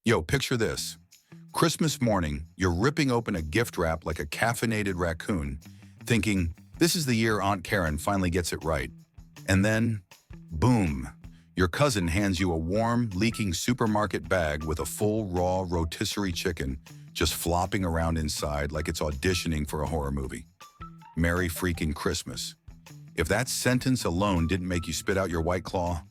Yo, picture this. Christmas morning, you're ripping open a gift wrap like a caffeinated raccoon, thinking, this is the year Aunt Karen finally gets it right. And then, boom, your cousin hands you a warm, leaking supermarket bag with a full, raw rotisserie chicken just flopping around inside like it's auditioning for a horror movie. Merry freaking Christmas. If that sentence alone didn't make you spit out your White Claw,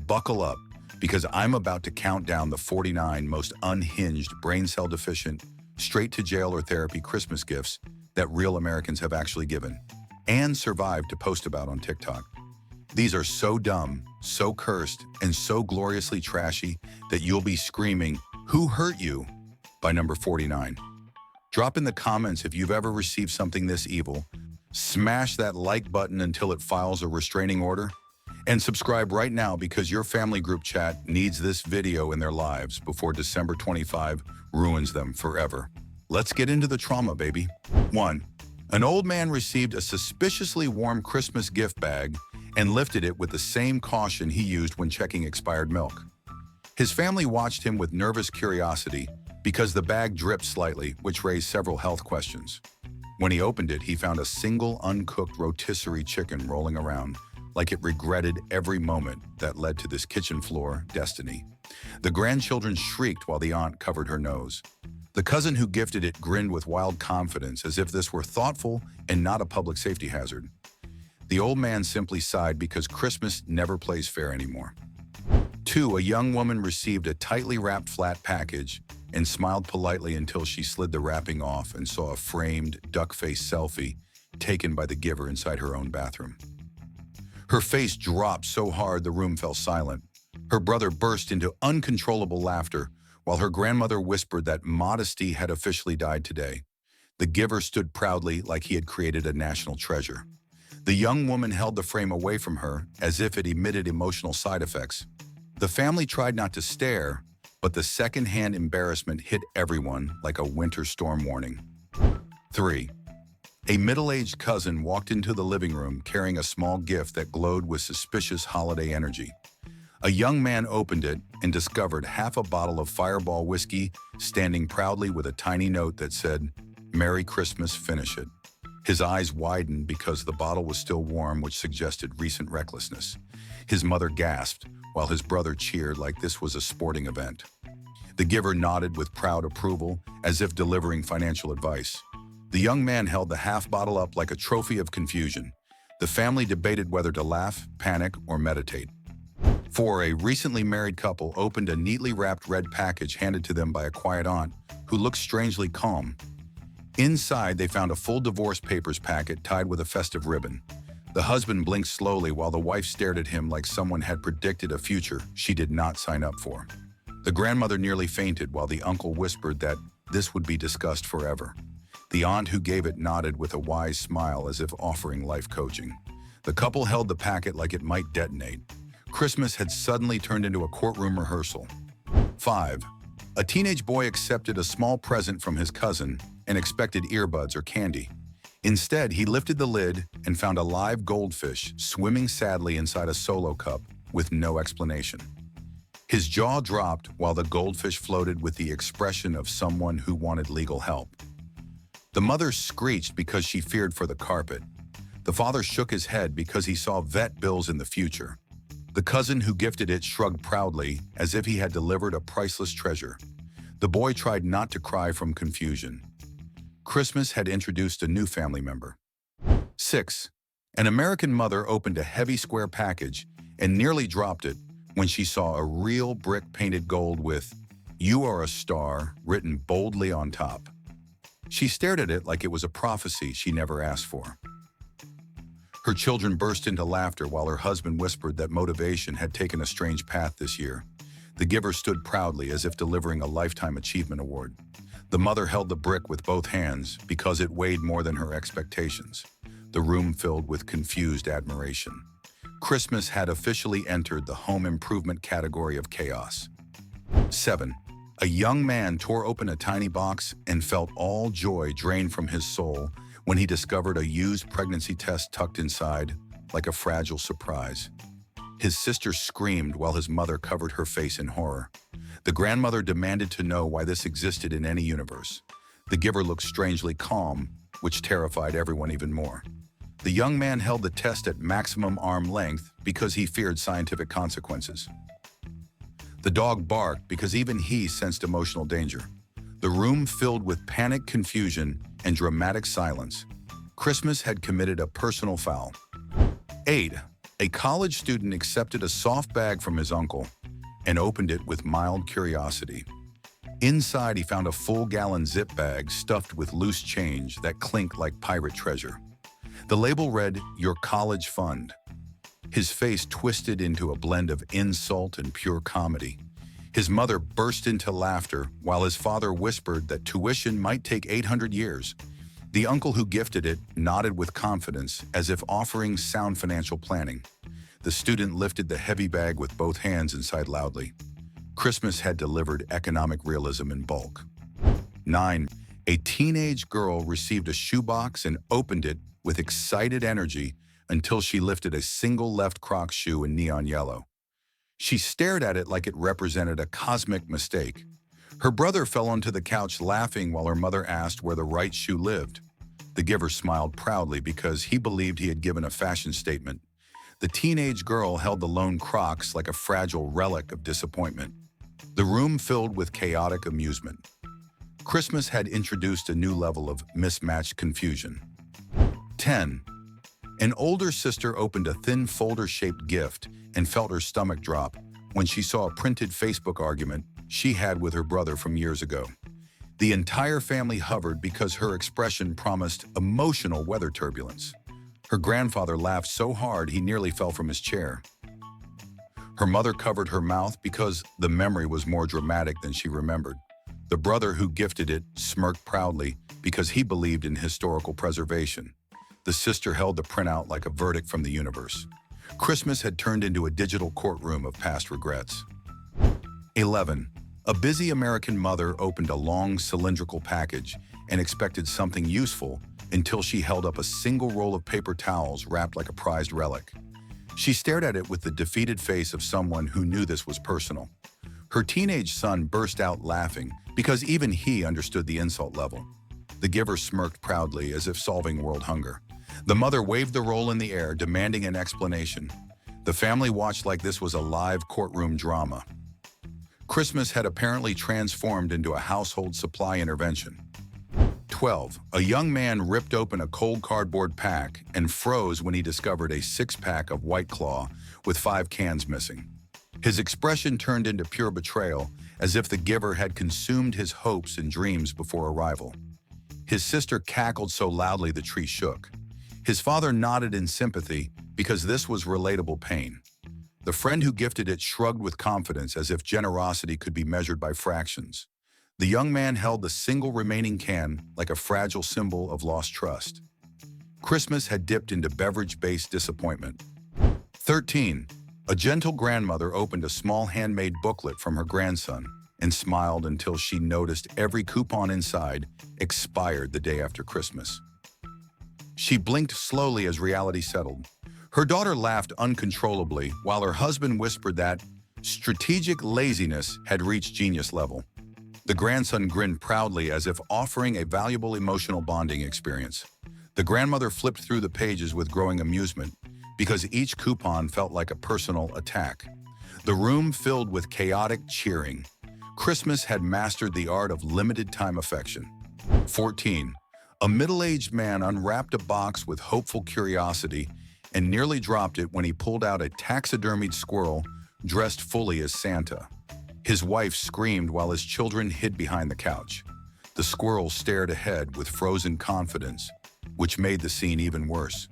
buckle up, because I'm about to count down the 49 most unhinged, brain cell deficient, straight to jail or therapy Christmas gifts that real Americans have actually given and survived to post about on TikTok. These are so dumb, so cursed, and so gloriously trashy that you'll be screaming, "Who hurt you?" by number 49. Drop in the comments if you've ever received something this evil. Smash that like button until it files a restraining order. And subscribe right now because your family group chat needs this video in their lives before December 25 ruins them forever. Let's get into the trauma, baby. 1. An old man received a suspiciously warm Christmas gift bag and lifted it with the same caution he used when checking expired milk. His family watched him with nervous curiosity because the bag dripped slightly, which raised several health questions. When he opened it, he found a single uncooked rotisserie chicken rolling around, like it regretted every moment that led to this kitchen floor destiny. The grandchildren shrieked while the aunt covered her nose. The cousin who gifted it grinned with wild confidence as if this were thoughtful and not a public safety hazard. The old man simply sighed because Christmas never plays fair anymore. 2. A young woman received a tightly wrapped flat package and smiled politely until she slid the wrapping off and saw a framed, duck-faced selfie taken by the giver inside her own bathroom. Her face dropped so hard the room fell silent. Her brother burst into uncontrollable laughter, while her grandmother whispered that modesty had officially died today. The giver stood proudly like he had created a national treasure. The young woman held the frame away from her as if it emitted emotional side effects. The family tried not to stare, but the second-hand embarrassment hit everyone like a winter storm warning. 3. A middle-aged cousin walked into the living room carrying a small gift that glowed with suspicious holiday energy. A young man opened it and discovered half a bottle of Fireball whiskey standing proudly with a tiny note that said, "Merry Christmas, finish it." His eyes widened because the bottle was still warm, which suggested recent recklessness. His mother gasped, while his brother cheered like this was a sporting event. The giver nodded with proud approval, as if delivering financial advice. The young man held the half bottle up like a trophy of confusion. The family debated whether to laugh, panic, or meditate. 4. A recently married couple opened a neatly wrapped red package handed to them by a quiet aunt who looked strangely calm. Inside, they found a full divorce papers packet tied with a festive ribbon. The husband blinked slowly while the wife stared at him like someone had predicted a future she did not sign up for. The grandmother nearly fainted while the uncle whispered that this would be discussed forever. The aunt who gave it nodded with a wise smile as if offering life coaching. The couple held the packet like it might detonate. Christmas had suddenly turned into a courtroom rehearsal. 5. A teenage boy accepted a small present from his cousin and expected earbuds or candy. Instead, he lifted the lid and found a live goldfish swimming sadly inside a Solo cup with no explanation. His jaw dropped while the goldfish floated with the expression of someone who wanted legal help. The mother screeched because she feared for the carpet. The father shook his head because he saw vet bills in the future. The cousin who gifted it shrugged proudly as if he had delivered a priceless treasure. The boy tried not to cry from confusion. Christmas had introduced a new family member. 6. An American mother opened a heavy square package and nearly dropped it when she saw a real brick painted gold with "You are a star" written boldly on top. She stared at it like it was a prophecy she never asked for. Her children burst into laughter while her husband whispered that motivation had taken a strange path this year. The giver stood proudly as if delivering a Lifetime Achievement Award. The mother held the brick with both hands because it weighed more than her expectations. The room filled with confused admiration. Christmas had officially entered the home improvement category of chaos. 7. A young man tore open a tiny box and felt all joy drain from his soul when he discovered a used pregnancy test tucked inside, like a fragile surprise. His sister screamed while his mother covered her face in horror. The grandmother demanded to know why this existed in any universe. The giver looked strangely calm, which terrified everyone even more. The young man held the test at maximum arm length because he feared scientific consequences. The dog barked because even he sensed emotional danger. The room filled with panic, confusion, and dramatic silence. Christmas had committed a personal foul. 8. A college student accepted a soft bag from his uncle and opened it with mild curiosity. Inside, he found a full-gallon zip bag stuffed with loose change that clinked like pirate treasure. The label read, "Your College Fund." His face twisted into a blend of insult and pure comedy. His mother burst into laughter while his father whispered that tuition might take 800 years. The uncle who gifted it nodded with confidence as if offering sound financial planning. The student lifted the heavy bag with both hands and sighed loudly. Christmas had delivered economic realism in bulk. 9. A teenage girl received a shoebox and opened it with excited energy until she lifted a single left Crocs shoe in neon yellow. She stared at it like it represented a cosmic mistake. Her brother fell onto the couch laughing while her mother asked where the right shoe lived. The giver smiled proudly because he believed he had given a fashion statement. The teenage girl held the lone Crocs like a fragile relic of disappointment. The room filled with chaotic amusement. Christmas had introduced a new level of mismatched confusion. 10. An older sister opened a thin folder-shaped gift and felt her stomach drop when she saw a printed Facebook argument she had with her brother from years ago. The entire family hovered because her expression promised emotional weather turbulence. Her grandfather laughed so hard he nearly fell from his chair. Her mother covered her mouth because the memory was more dramatic than she remembered. The brother who gifted it smirked proudly because he believed in historical preservation. The sister held the printout like a verdict from the universe. Christmas had turned into a digital courtroom of past regrets. 11. A busy American mother opened a long cylindrical package and expected something useful until she held up a single roll of paper towels wrapped like a prized relic. She stared at it with the defeated face of someone who knew this was personal. Her teenage son burst out laughing because even he understood the insult level. The giver smirked proudly as if solving world hunger. The mother waved the roll in the air, demanding an explanation. The family watched like this was a live courtroom drama. Christmas had apparently transformed into a household supply intervention. 12. A young man ripped open a cold cardboard pack and froze when he discovered a six-pack of White Claw with 5 cans missing. His expression turned into pure betrayal, as if the giver had consumed his hopes and dreams before arrival. His sister cackled so loudly the tree shook. His father nodded in sympathy because this was relatable pain. The friend who gifted it shrugged with confidence as if generosity could be measured by fractions. The young man held the single remaining can like a fragile symbol of lost trust. Christmas had dipped into beverage-based disappointment. 13. A gentle grandmother opened a small handmade booklet from her grandson and smiled until she noticed every coupon inside expired the day after Christmas. She blinked slowly as reality settled. Her daughter laughed uncontrollably while her husband whispered that strategic laziness had reached genius level. The grandson grinned proudly as if offering a valuable emotional bonding experience. The grandmother flipped through the pages with growing amusement because each coupon felt like a personal attack. The room filled with chaotic cheering. Christmas had mastered the art of limited-time affection. 14. A middle-aged man unwrapped a box with hopeful curiosity and nearly dropped it when he pulled out a taxidermied squirrel dressed fully as Santa. His wife screamed while his children hid behind the couch. The squirrel stared ahead with frozen confidence, which made the scene even worse.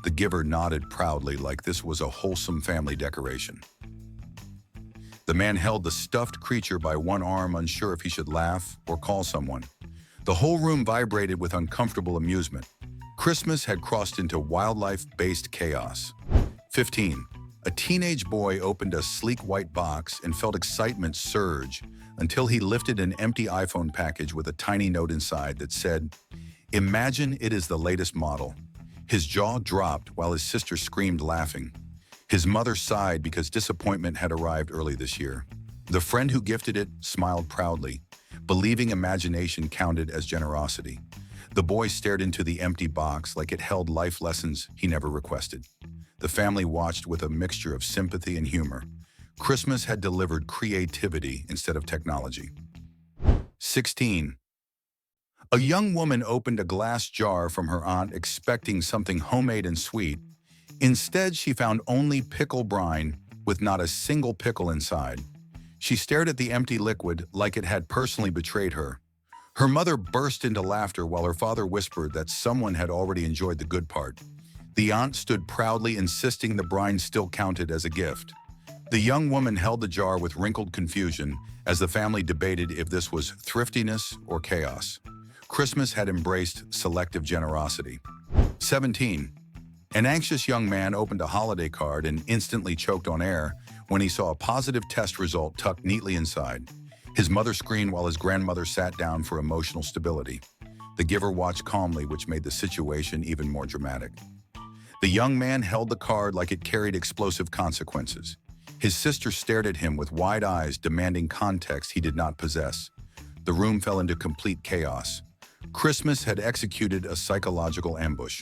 The giver nodded proudly like this was a wholesome family decoration. The man held the stuffed creature by one arm, unsure if he should laugh or call someone. The whole room vibrated with uncomfortable amusement. Christmas had crossed into wildlife-based chaos. 15. A teenage boy opened a sleek white box and felt excitement surge until he lifted an empty iPhone package with a tiny note inside that said, "Imagine it is the latest model." His jaw dropped while his sister screamed laughing. His mother sighed because disappointment had arrived early this year. The friend who gifted it smiled proudly, believing imagination counted as generosity. The boy stared into the empty box like it held life lessons he never requested. The family watched with a mixture of sympathy and humor. Christmas had delivered creativity instead of technology. 16. A young woman opened a glass jar from her aunt expecting something homemade and sweet. Instead, she found only pickle brine with not a single pickle inside. She stared at the empty liquid like it had personally betrayed her. Her mother burst into laughter while her father whispered that someone had already enjoyed the good part. The aunt stood proudly, insisting the brine still counted as a gift. The young woman held the jar with wrinkled confusion as the family debated if this was thriftiness or chaos. Christmas had embraced selective generosity. 17. An anxious young man opened a holiday card and instantly choked on air when he saw a positive test result tucked neatly inside. His mother screamed while his grandmother sat down for emotional stability. The giver watched calmly, which made the situation even more dramatic. The young man held the card like it carried explosive consequences. His sister stared at him with wide eyes, demanding context he did not possess. The room fell into complete chaos. Christmas had executed a psychological ambush.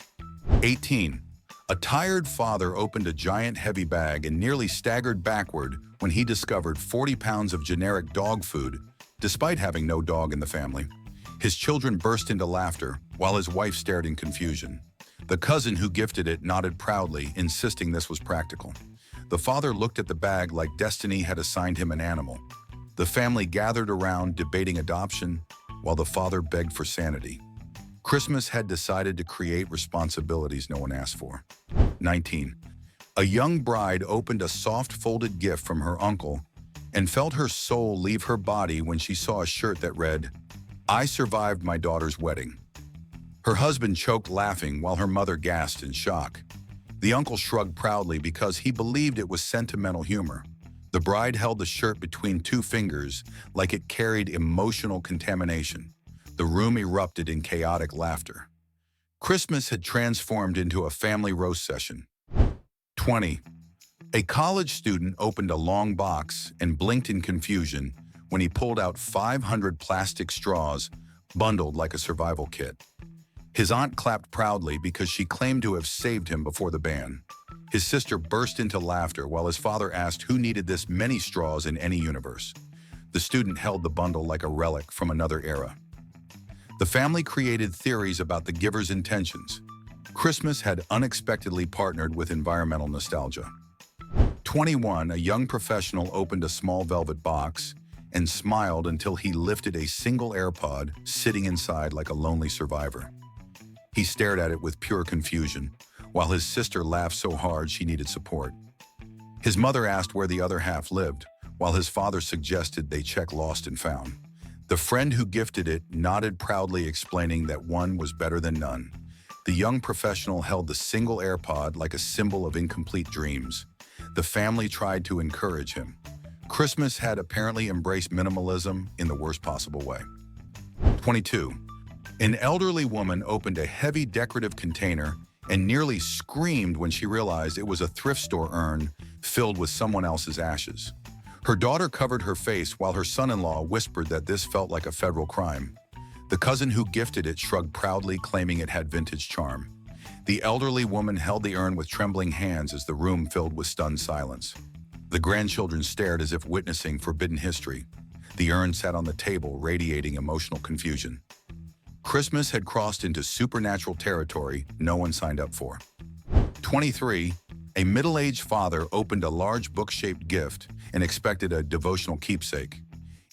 18. A tired father opened a giant heavy bag and nearly staggered backward when he discovered 40 pounds of generic dog food, despite having no dog in the family. His children burst into laughter, while his wife stared in confusion. The cousin who gifted it nodded proudly, insisting this was practical. The father looked at the bag like destiny had assigned him an animal. The family gathered around, debating adoption, while the father begged for sanity. Christmas had decided to create responsibilities no one asked for. 19. A young bride opened a soft folded gift from her uncle and felt her soul leave her body when she saw a shirt that read, "I survived my daughter's wedding." Her husband choked laughing while her mother gasped in shock. The uncle shrugged proudly because he believed it was sentimental humor. The bride held the shirt between two fingers like it carried emotional contamination. The room erupted in chaotic laughter. Christmas had transformed into a family roast session. 20. A college student opened a long box and blinked in confusion when he pulled out 500 plastic straws bundled like a survival kit. His aunt clapped proudly because she claimed to have saved him before the ban. His sister burst into laughter while his father asked who needed this many straws in any universe. The student held the bundle like a relic from another era. The family created theories about the giver's intentions. Christmas had unexpectedly partnered with environmental nostalgia. 21. A young professional opened a small velvet box and smiled until he lifted a single AirPod sitting inside like a lonely survivor. He stared at it with pure confusion, while his sister laughed so hard she needed support. His mother asked where the other half lived, while his father suggested they check lost and found. The friend who gifted it nodded proudly, explaining that one was better than none. The young professional held the single AirPod like a symbol of incomplete dreams. The family tried to encourage him. Christmas had apparently embraced minimalism in the worst possible way. 22. An elderly woman opened a heavy decorative container and nearly screamed when she realized it was a thrift store urn filled with someone else's ashes. Her daughter covered her face while her son-in-law whispered that this felt like a federal crime. The cousin who gifted it shrugged proudly, claiming it had vintage charm. The elderly woman held the urn with trembling hands as the room filled with stunned silence. The grandchildren stared as if witnessing forbidden history. The urn sat on the table, radiating emotional confusion. Christmas had crossed into supernatural territory no one signed up for. 23. A middle-aged father opened a large book-shaped gift and expected a devotional keepsake.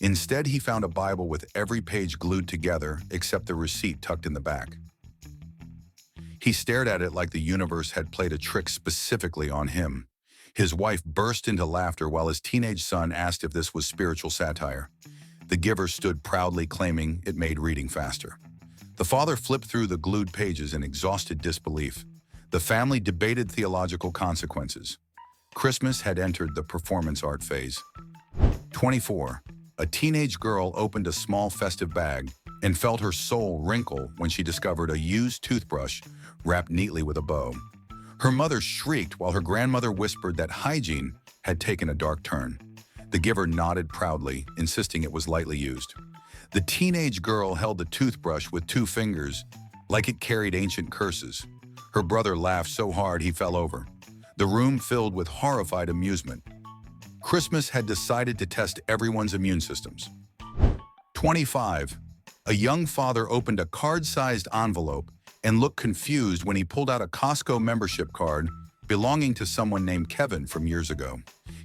Instead, he found a Bible with every page glued together except the receipt tucked in the back. He stared at it like the universe had played a trick specifically on him. His wife burst into laughter while his teenage son asked if this was spiritual satire. The giver stood proudly, claiming it made reading faster. The father flipped through the glued pages in exhausted disbelief. The family debated theological consequences. Christmas had entered the performance art phase. 24. A teenage girl opened a small festive bag and felt her soul wrinkle when she discovered a used toothbrush wrapped neatly with a bow. Her mother shrieked while her grandmother whispered that hygiene had taken a dark turn. The giver nodded proudly, insisting it was lightly used. The teenage girl held the toothbrush with 2 fingers, like it carried ancient curses. Her brother laughed so hard he fell over. The room filled with horrified amusement. Christmas had decided to test everyone's immune systems. 25. A young father opened a card-sized envelope and looked confused when he pulled out a Costco membership card belonging to someone named Kevin from years ago.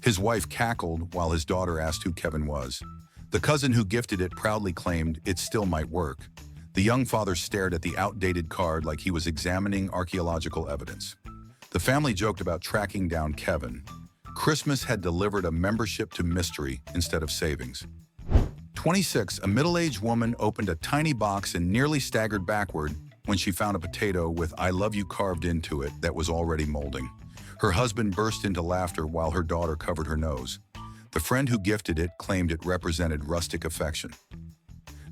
His wife cackled while his daughter asked who Kevin was. The cousin who gifted it proudly claimed it still might work. The young father stared at the outdated card like he was examining archaeological evidence. The family joked about tracking down Kevin. Christmas had delivered a membership to mystery instead of savings. 26. A middle-aged woman opened a tiny box and nearly staggered backward when she found a potato with "I love you" carved into it that was already molding. Her husband burst into laughter while her daughter covered her nose. The friend who gifted it claimed it represented rustic affection.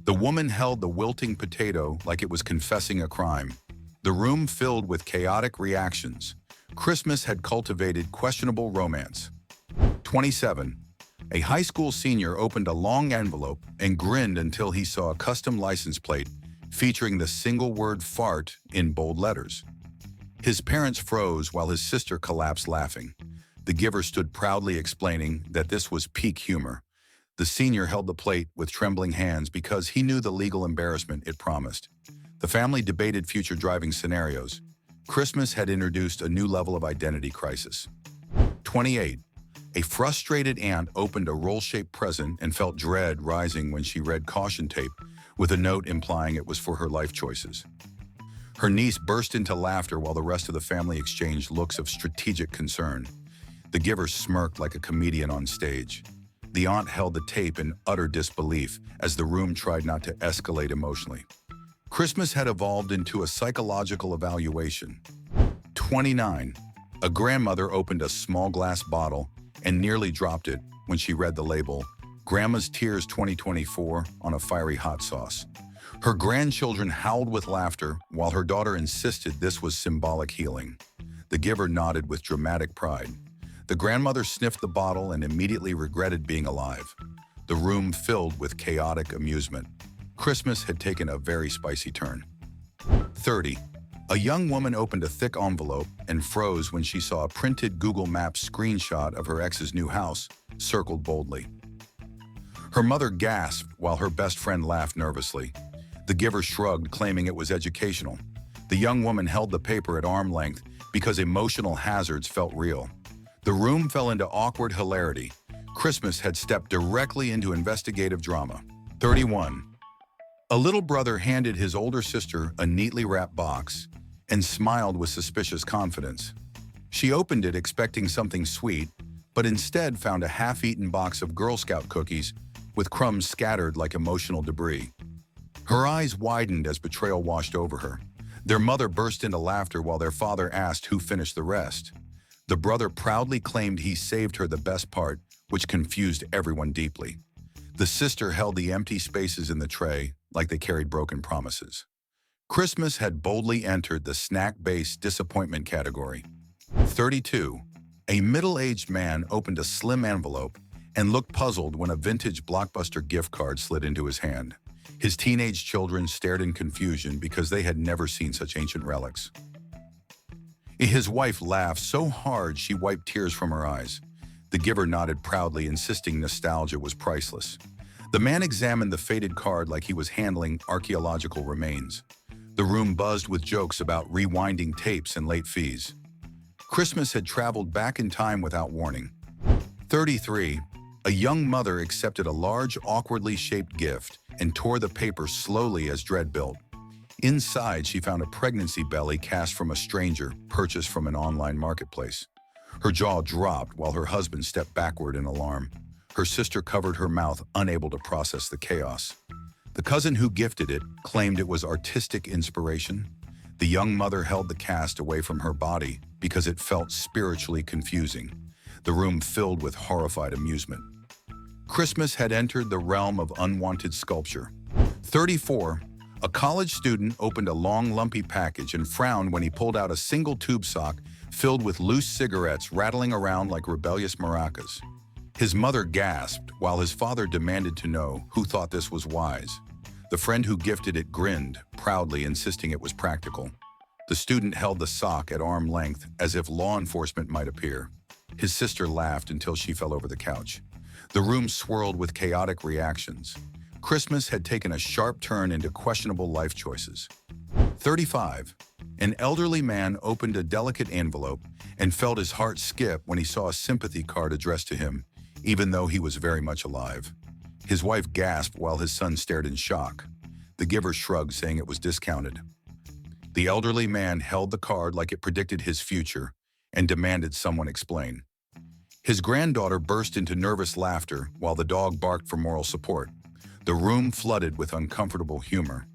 The woman held the wilting potato like it was confessing a crime. The room filled with chaotic reactions. Christmas had cultivated questionable romance. 27. A high school senior opened a long envelope and grinned until he saw a custom license plate featuring the single word "fart" in bold letters. His parents froze while his sister collapsed laughing. The giver stood proudly explaining that this was peak humor. The senior held the plate with trembling hands because he knew the legal embarrassment it promised. The family debated future driving scenarios. Christmas had introduced a new level of identity crisis. 28. A frustrated aunt opened a roll-shaped present and felt dread rising when she read caution tape with a note implying it was for her life choices. Her niece burst into laughter while the rest of the family exchanged looks of strategic concern. The giver smirked like a comedian on stage. The aunt held the tape in utter disbelief as the room tried not to escalate emotionally. Christmas had evolved into a psychological evaluation. 29. A grandmother opened a small glass bottle and nearly dropped it when she read the label, "Grandma's Tears 2024" on a fiery hot sauce. Her grandchildren howled with laughter while her daughter insisted this was symbolic healing. The giver nodded with dramatic pride. The grandmother sniffed the bottle and immediately regretted being alive. The room filled with chaotic amusement. Christmas had taken a very spicy turn. 30. A young woman opened a thick envelope and froze when she saw a printed Google Maps screenshot of her ex's new house, circled boldly. Her mother gasped while her best friend laughed nervously. The giver shrugged, claiming it was educational. The young woman held the paper at arm's length because emotional hazards felt real. The room fell into awkward hilarity. Christmas had stepped directly into investigative drama. 31. A little brother handed his older sister a neatly wrapped box and smiled with suspicious confidence. She opened it expecting something sweet, but instead found a half-eaten box of Girl Scout cookies with crumbs scattered like emotional debris. Her eyes widened as betrayal washed over her. Their mother burst into laughter while their father asked who finished the rest. The brother proudly claimed he saved her the best part, which confused everyone deeply. The sister held the empty spaces in the tray like they carried broken promises. Christmas had boldly entered the snack-based disappointment category. 32. A middle-aged man opened a slim envelope and looked puzzled when a vintage Blockbuster gift card slid into his hand. His teenage children stared in confusion because they had never seen such ancient relics. His wife laughed so hard she wiped tears from her eyes. The giver nodded proudly, insisting nostalgia was priceless. The man examined the faded card like he was handling archaeological remains. The room buzzed with jokes about rewinding tapes and late fees. Christmas had traveled back in time without warning. 33. A young mother accepted a large, awkwardly shaped gift and tore the paper slowly as dread built. Inside, she found a pregnancy belly cast from a stranger purchased from an online marketplace. Her jaw dropped while her husband stepped backward in alarm. Her sister covered her mouth, unable to process the chaos. The cousin who gifted it claimed it was artistic inspiration. The young mother held the cast away from her body because it felt spiritually confusing. The room filled with horrified amusement. Christmas had entered the realm of unwanted sculpture. 34. A college student opened a long, lumpy package and frowned when he pulled out a single tube sock filled with loose cigarettes rattling around like rebellious maracas. His mother gasped, while his father demanded to know who thought this was wise. The friend who gifted it grinned, proudly insisting it was practical. The student held the sock at arm's length as if law enforcement might appear. His sister laughed until she fell over the couch. The room swirled with chaotic reactions. Christmas had taken a sharp turn into questionable life choices. 35. An elderly man opened a delicate envelope and felt his heart skip when he saw a sympathy card addressed to him, even though he was very much alive. His wife gasped while his son stared in shock. The giver shrugged, saying it was discounted. The elderly man held the card like it predicted his future and demanded someone explain. His granddaughter burst into nervous laughter while the dog barked for moral support. The room flooded with uncomfortable humor.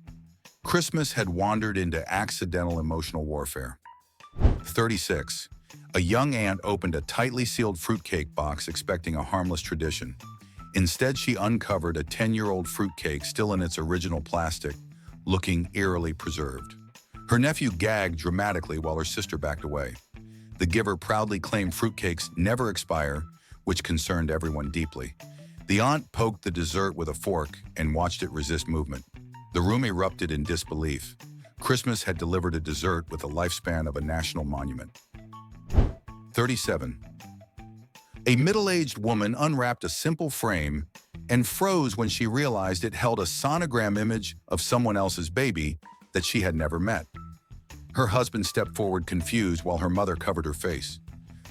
Christmas had wandered into accidental emotional warfare. 36. A young aunt opened a tightly sealed fruitcake box expecting a harmless tradition. Instead, she uncovered a 10-year-old fruitcake still in its original plastic, looking eerily preserved. Her nephew gagged dramatically while her sister backed away. The giver proudly claimed fruitcakes never expire, which concerned everyone deeply. The aunt poked the dessert with a fork and watched it resist movement. The room erupted in disbelief. Christmas had delivered a dessert with the lifespan of a national monument. 37. A middle-aged woman unwrapped a simple frame and froze when she realized it held a sonogram image of someone else's baby that she had never met. Her husband stepped forward confused while her mother covered her face.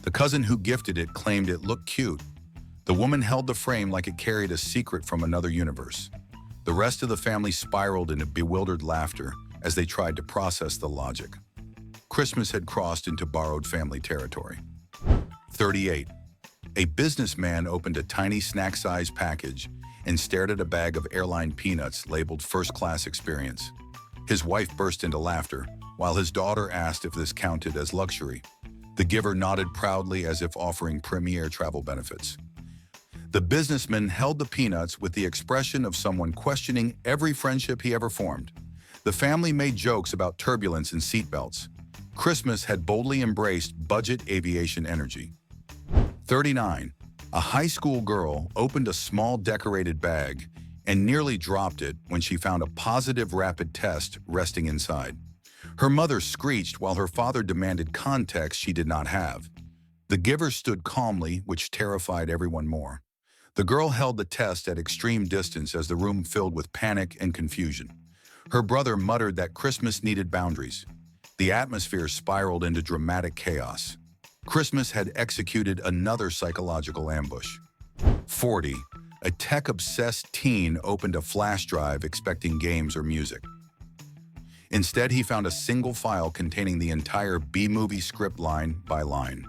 The cousin who gifted it claimed it looked cute. The woman held the frame like it carried a secret from another universe. The rest of the family spiraled into bewildered laughter as they tried to process the logic. Christmas had crossed into borrowed family territory. 38. A businessman opened a tiny snack-sized package and stared at a bag of airline peanuts labeled first-class experience. His wife burst into laughter, while his daughter asked if this counted as luxury. The giver nodded proudly as if offering premier travel benefits. The businessman held the peanuts with the expression of someone questioning every friendship he ever formed. The family made jokes about turbulence and seatbelts. Christmas had boldly embraced budget aviation energy. 39. A high school girl opened a small decorated bag and nearly dropped it when she found a positive rapid test resting inside. Her mother screeched while her father demanded context she did not have. The giver stood calmly, which terrified everyone more. The girl held the test at extreme distance as the room filled with panic and confusion. Her brother muttered that Christmas needed boundaries. The atmosphere spiraled into dramatic chaos. Christmas had executed another psychological ambush. 40. A tech-obsessed teen opened a flash drive expecting games or music. Instead, he found a single file containing the entire B-movie script line by line.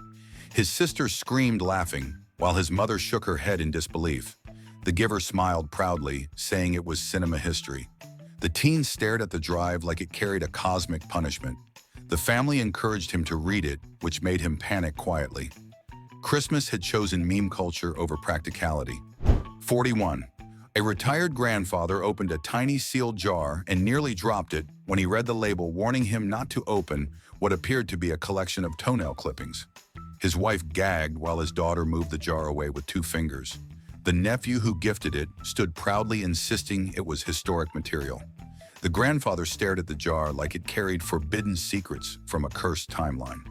His sister screamed laughing, while his mother shook her head in disbelief. The giver smiled proudly, saying it was cinema history. The teen stared at the drive like it carried a cosmic punishment. The family encouraged him to read it, which made him panic quietly. Christmas had chosen meme culture over practicality. 41. A retired grandfather opened a tiny sealed jar and nearly dropped it when he read the label warning him not to open what appeared to be a collection of toenail clippings. His wife gagged while his daughter moved the jar away with 2 fingers. The nephew who gifted it stood proudly insisting it was historic material. The grandfather stared at the jar like it carried forbidden secrets from a cursed timeline.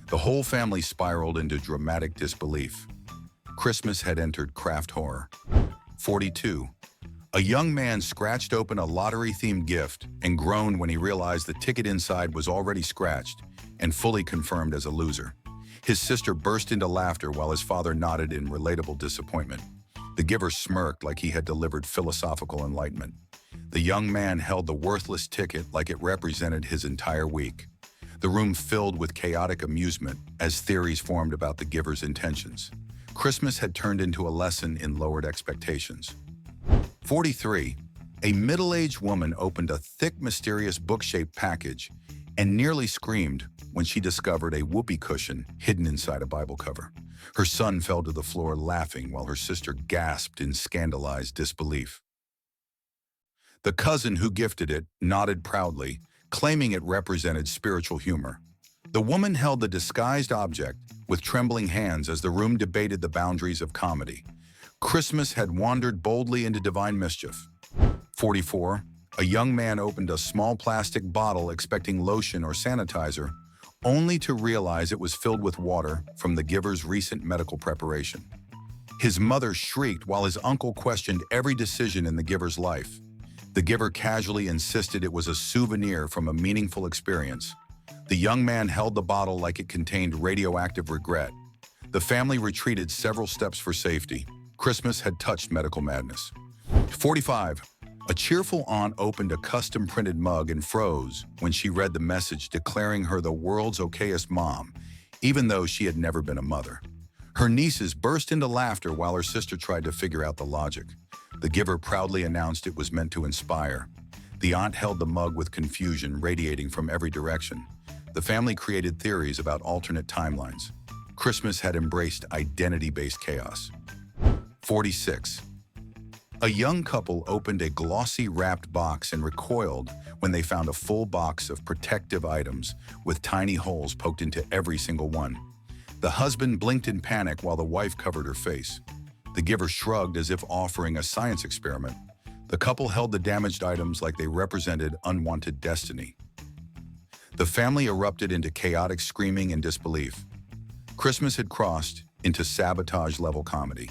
The whole family spiraled into dramatic disbelief. Christmas had entered craft horror. 42. A young man scratched open a lottery-themed gift and groaned when he realized the ticket inside was already scratched and fully confirmed as a loser. His sister burst into laughter while his father nodded in relatable disappointment. The giver smirked like he had delivered philosophical enlightenment. The young man held the worthless ticket like it represented his entire week. The room filled with chaotic amusement as theories formed about the giver's intentions. Christmas had turned into a lesson in lowered expectations. 43. A middle-aged woman opened a thick, mysterious book-shaped package and nearly screamed when she discovered a whoopee cushion hidden inside a Bible cover. Her son fell to the floor laughing while her sister gasped in scandalized disbelief. The cousin who gifted it nodded proudly, claiming it represented spiritual humor. The woman held the disguised object with trembling hands as the room debated the boundaries of comedy. Christmas had wandered boldly into divine mischief. 44. A young man opened a small plastic bottle expecting lotion or sanitizer, only to realize it was filled with water from the giver's recent medical preparation. His mother shrieked while his uncle questioned every decision in the giver's life. The giver casually insisted it was a souvenir from a meaningful experience. The young man held the bottle like it contained radioactive regret. The family retreated several steps for safety. Christmas had touched medical madness. 45. A cheerful aunt opened a custom-printed mug and froze when she read the message declaring her the world's okayest mom, even though she had never been a mother. Her nieces burst into laughter while her sister tried to figure out the logic. The giver proudly announced it was meant to inspire. The aunt held the mug with confusion radiating from every direction. The family created theories about alternate timelines. Christmas had embraced identity-based chaos. 46. A young couple opened a glossy wrapped box and recoiled when they found a full box of protective items with tiny holes poked into every single one. The husband blinked in panic while the wife covered her face. The giver shrugged as if offering a science experiment. The couple held the damaged items like they represented unwanted destiny. The family erupted into chaotic screaming and disbelief. Christmas had crossed into Sabotage-level comedy.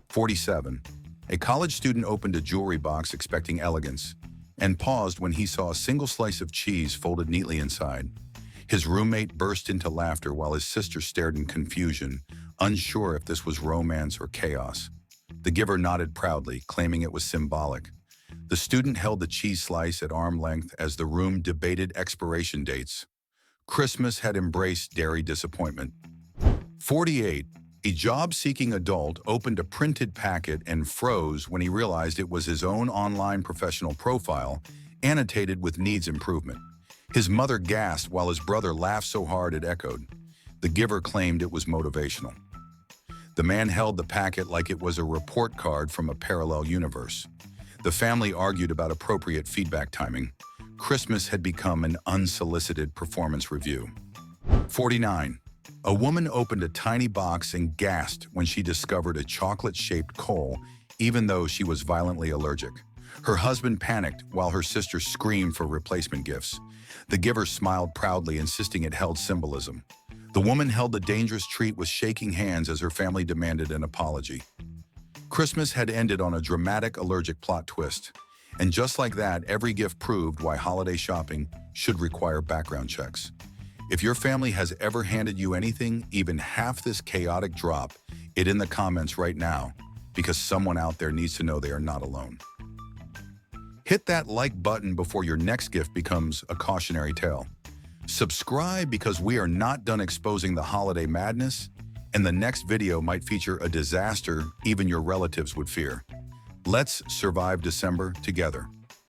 47. A college student opened a jewelry box expecting elegance and paused when he saw a single slice of cheese folded neatly inside. His roommate burst into laughter while his sister stared in confusion, unsure if this was romance or chaos. The giver nodded proudly, claiming it was symbolic. The student held the cheese slice at arm's length as the room debated expiration dates. Christmas had embraced dairy disappointment. 48. A job-seeking adult opened a printed packet and froze when he realized it was his own online professional profile, annotated with needs improvement. His mother gasped while his brother laughed so hard it echoed. The giver claimed it was motivational. The man held the packet like it was a report card from a parallel universe. The family argued about appropriate feedback timing. Christmas had become an unsolicited performance review. 49. A woman opened a tiny box and gasped when she discovered a chocolate-shaped coal, even though she was violently allergic. Her husband panicked while her sister screamed for replacement gifts. The giver smiled proudly, insisting it held symbolism. The woman held the dangerous treat with shaking hands as her family demanded an apology. Christmas had ended on a dramatic allergic plot twist. And just like that, every gift proved why holiday shopping should require background checks. If your family has ever handed you anything, even half this chaotic, drop it in the comments right now, because someone out there needs to know they are not alone. Hit that like button before your next gift becomes a cautionary tale. Subscribe because we are not done exposing the holiday madness, and the next video might feature a disaster even your relatives would fear. Let's survive December together.